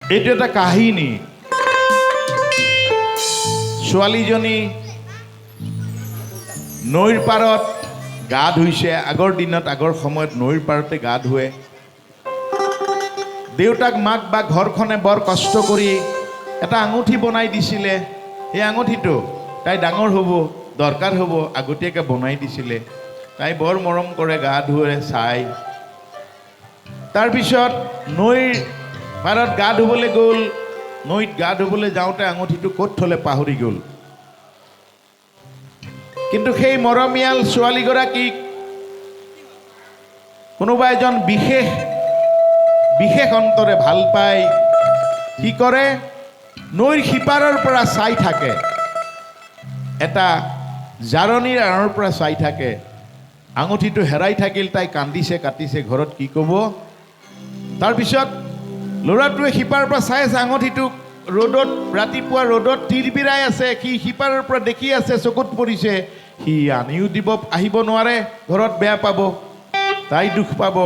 এইটো এটা কাহিনী। ছোৱালীজনী নৈৰ পাৰত গা ধুইছে। আগৰ দিনত, আগৰ সময়ত নৈৰ পাৰতে গা ধুৱে। দেউতাক, মাক বা ঘৰখনে বৰ কষ্ট কৰি এটা আঙুঠি বনাই দিছিলে। সেই আঙুঠিটো তাই ডাঙৰ হ'ব, দৰকাৰ হ'ব, আগতীয়াকৈ বনাই দিছিলে। তাই বৰ মৰম কৰে, গা ধুৱে চাই। তাৰপিছত নৈৰ পাৰত গা ধুবলৈ গ'ল। নৈত গা ধুবলৈ যাওঁতে আঙুঠিটো ক'ত থ'লে পাহৰি গ'ল। কিন্তু সেই মৰমীয়াল ছোৱালীগৰাকীক কোনোবা এজন বিশেষ অন্তৰে ভাল পায়। কি কৰে? নৈৰ সিপাৰৰ পৰা চাই থাকে, এটা জাৰণিৰ আঁৰৰ পৰা চাই থাকে। আঙুঠিটো হেৰাই থাকিল। তাই কান্দিছে, কাটিছে। ঘৰত কি ক'ব? তাৰপিছত ল'ৰাটোৱে সিপাৰৰ পৰা চাই আছে আঙুঠিটোক। ৰ'দত, ৰাতিপুৱা ৰ'দত তিৰবিৰাই আছে। সি সিপাৰৰ পৰা দেখি আছে, চকুত পৰিছে। সি আনিও আহিব নোৱাৰে, ঘৰত বেয়া পাব, তাই দুখ পাব।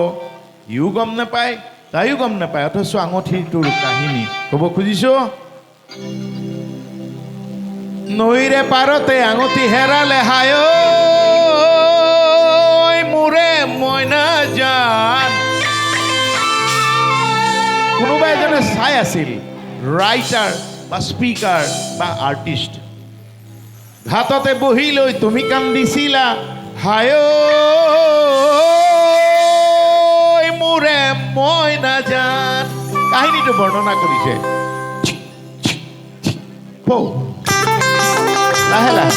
সিও গম নাপায়, তাইও গম নাপায়। অথচ আঙুঠিটোৰ কাহিনী ক'ব খুজিছো। নৈৰে পাৰতে আঙুঠি হেৰালে হায় মোৰে মইনা জান। কোনোবা এজনে চাই আছিল, ৰাইটাৰ বা স্পিকাৰ বা আৰ্টিষ্ট। ঘাটতে বহি লৈ তুমি কান্দিছিলা হায় মোৰে মইনা জান। কাহিনীটো বৰ্ণনা কৰিছে। লাহে লাহে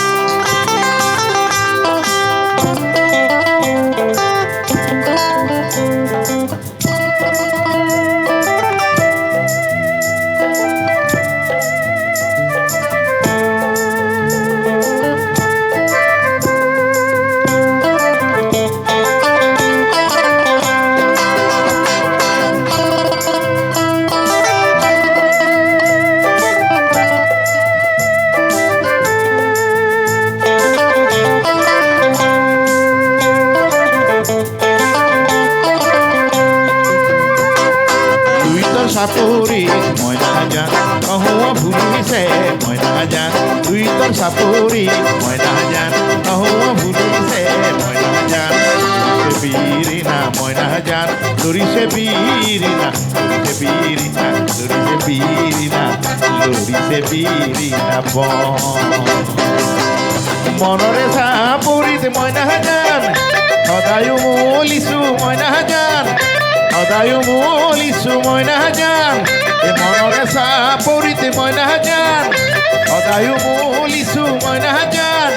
চাপৰি মইনা জান কহুৱা ভুলিছে মইনা জান। দুইতৰ চাপৰি মইনা জান কহুৱা ভুলিছে মইনা জান। বীৰিনা মইনা জান লৰিছে বীৰিনা, লৰিছে বীৰিনা, লৰিছে বীৰিনা, লৰিছে বীৰিনা মনৰে চাপৰিতে মইনা জান সদায় মলিছো মইনা জান, সদায় মলিছো মইনা জান। মনৰে চাপৰিতে মইনা জান সদায় মলিছো মইনা জান।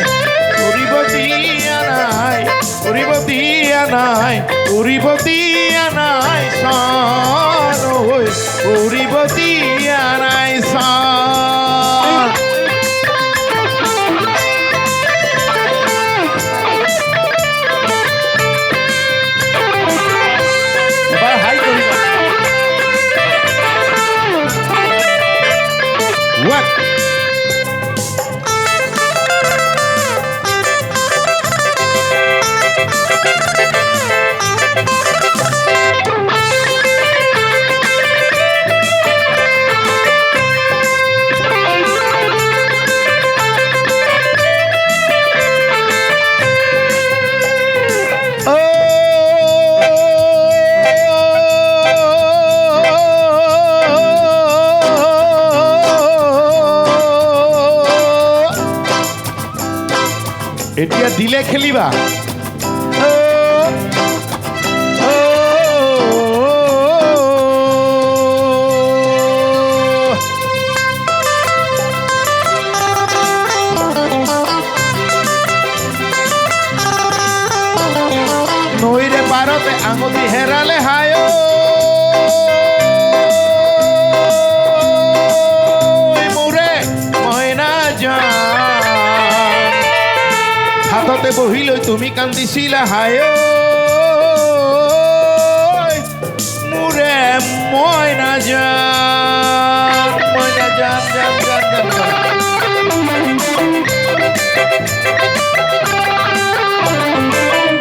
কৰিব দিয়া নাই, কৰিব দিয়া নাই, কৰিব দিয়া নাই চান, কৰিব দিয়া নাই চান। What? এতিয়া দিলে খেলিবা। নৈৰে পাৰতে আঙুঠি হেৰালে হায় মোৰে মইনা জান। হাততে বহি লৈ তুমি কান্দিছিলা হায় মোৰে মইনা জান, মইনা জান জান জান জান জান।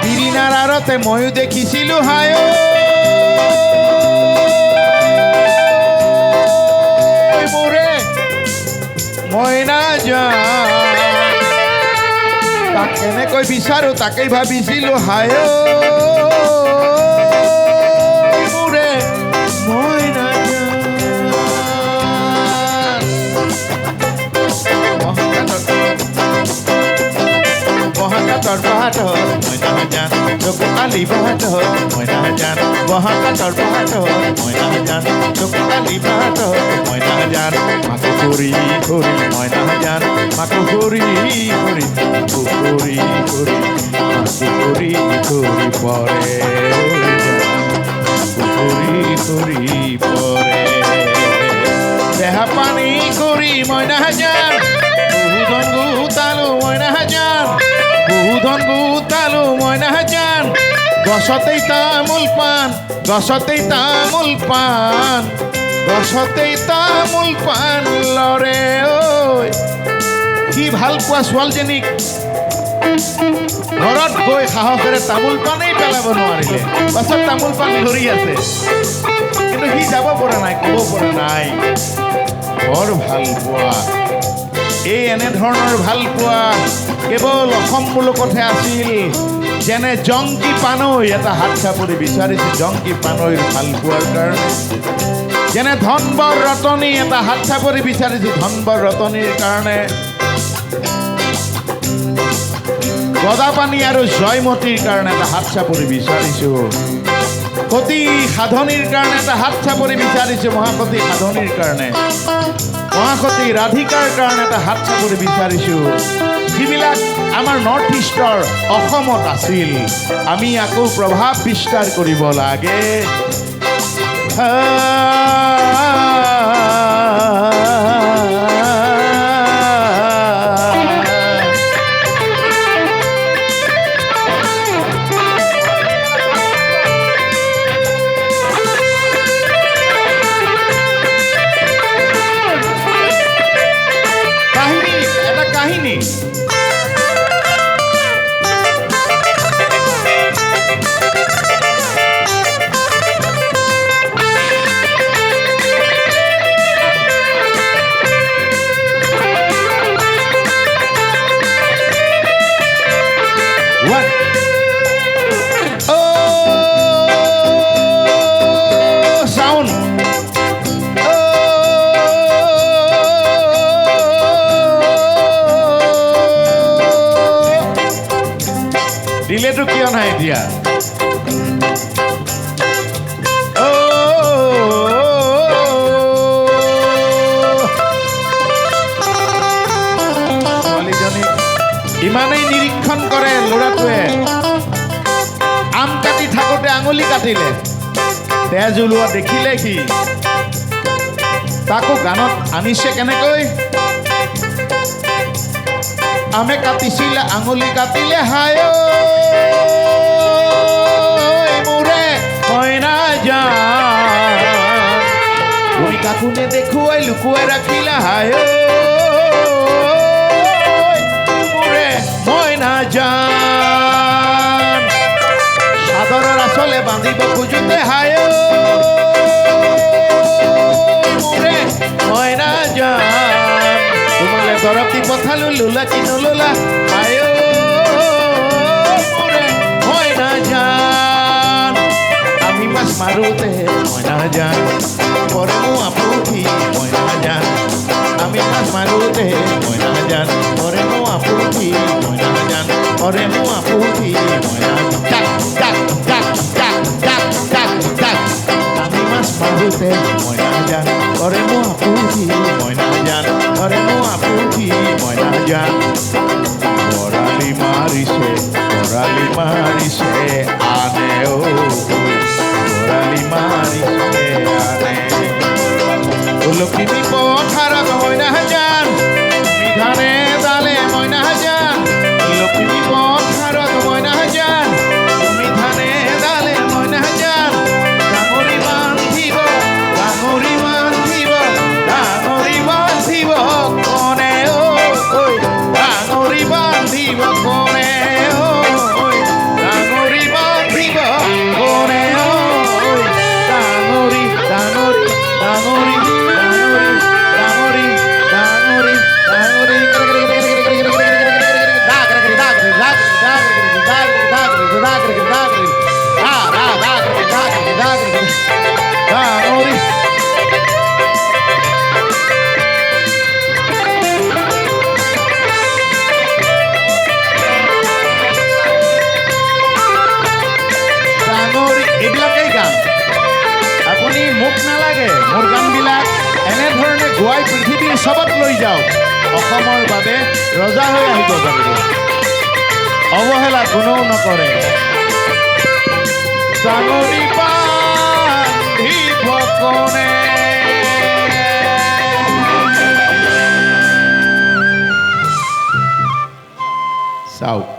বিৰিণাৰ আৰতে ময়ো দেখিছিলো হায় নাজান তাক কেনেকৈ বিচাৰো তাকেই ভাবিছিলো হায় মোৰে মই নাজান বহাগাতৰ পাহাৰত মই নাজান চকুকালি পাহাৰত মই নাজান বহাগাতৰ পাহাৰত মই নাজান চকুকালি পাহাৰত মই নাজান মাকো ঘূৰি ঘূৰি মই নাজান মাকো ঘূৰি ঘূৰি ঘূৰি ঘূৰি মাকো ঘূৰি ঘূৰি পৰে ঘূৰি ঘূৰি পৰে দেহা পানী কৰি মই নাজান বহুধন গোটালো মই নাজান বহুধন গোটালো মই নাজান গছতেই তামোল পাণ গছতেই তামোল পাণ গছতেই তামোল পাণ লৰে ঐ কি ভাল পোৱা ছোৱালীজনীক ঘৰত গৈ সাহসেৰে তামোল পানেই পেলাব নোৱাৰিলে পাছত তামোল পাণ ধৰি আছে কিন্তু সি যাব পৰা নাই ক'ব পৰা নাই বৰ ভাল পোৱা এই এনেধৰণৰ ভাল পোৱা কেৱল অসম মুলুকতহে আছিল যেনে জংকী পানৈ এটা হাত চাপৰি বিচাৰিছে জংকী পানৈৰ ভাল পোৱাৰ কাৰণে যেনে ধনবৰ ৰতনী এটা হাত চাপৰি বিচাৰিছে ধনবৰ ৰতনীৰ কাৰণে গদাপাণি আৰু জয়মতীৰ কাৰণে এটা হাত চাপৰি বিচাৰিছো সতী সাধনীৰ কাৰণে এটা হাত চাপৰি বিচাৰিছো মহাসতী সাধনীৰ কাৰণে মহাসতী ৰাধিকাৰ কাৰণে এটা হাত চাপৰি বিচাৰিছো যিবিলাক আমাৰ নৰ্থ ইষ্টৰ অসমত আছিল আমি আকৌ প্ৰভাৱ বিস্তাৰ কৰিব লাগে দিলেতো কিয় নাই এতিয়া ছোৱালীজনী ইমানেই নিৰীক্ষণ কৰে ল'ৰাটোৱে আম কাটি থাকোঁতে আঙুলি কাটিলে তেজ ওলোৱা দেখিলে সি তাকো গানত আনিছে কেনেকৈ আমে কাটিছিলে আঙুলি কাটিলে হায় মোৰে মই নাজান ভৰি কাকোনে দেখুৱাই লুকুৱাই ৰাখিলে হায় মোৰে মই নাজান চাদৰৰ আঁচলে বান্ধিব খোজোতে হায় মোৰে মই নাজান তোমালে দৰৱ দি পঠালো লোলা কি নললা আয় মোৰে মই নাজান আমি মাছ মাৰোতে মই নাজান পৰে মোৰ আপুঠি মই নাজান আমি মাছ মাৰোতে মই নাজান পৰে মোৰ আপুঠি মই নাজান পৰে মোৰ আপুঠি মই নাজান আমি মাছ মাৰোতে মই নাজান পৰে মোৰ আপুঠি মই নাজান পৰে মোৰ আপুঠি মই নাজান বৰালি মাৰিছে আনে বৰালি মাৰিছে আনে লখিমী পথাৰত মই নাজান ধানে দালে মই নাজান লখিমী পথাৰত মই নাজান তুমি ধানে দালে মই নাজান ডাঙৰি বান্ধিব কনে ডাঙৰি বান্ধিব কনে ডাঙৰি বান্ধিব কনে ডাঙৰি ডাঙৰি ডাঙৰি ডাঙৰি ডাঙৰি ডাঙৰি চবত লৈ যাওক অসমৰ বাবে ৰজা হৈ আহিব পাৰিব অৱহেলা কোনেও নকৰে টাঙনি বান্ধিব কোনে চাওক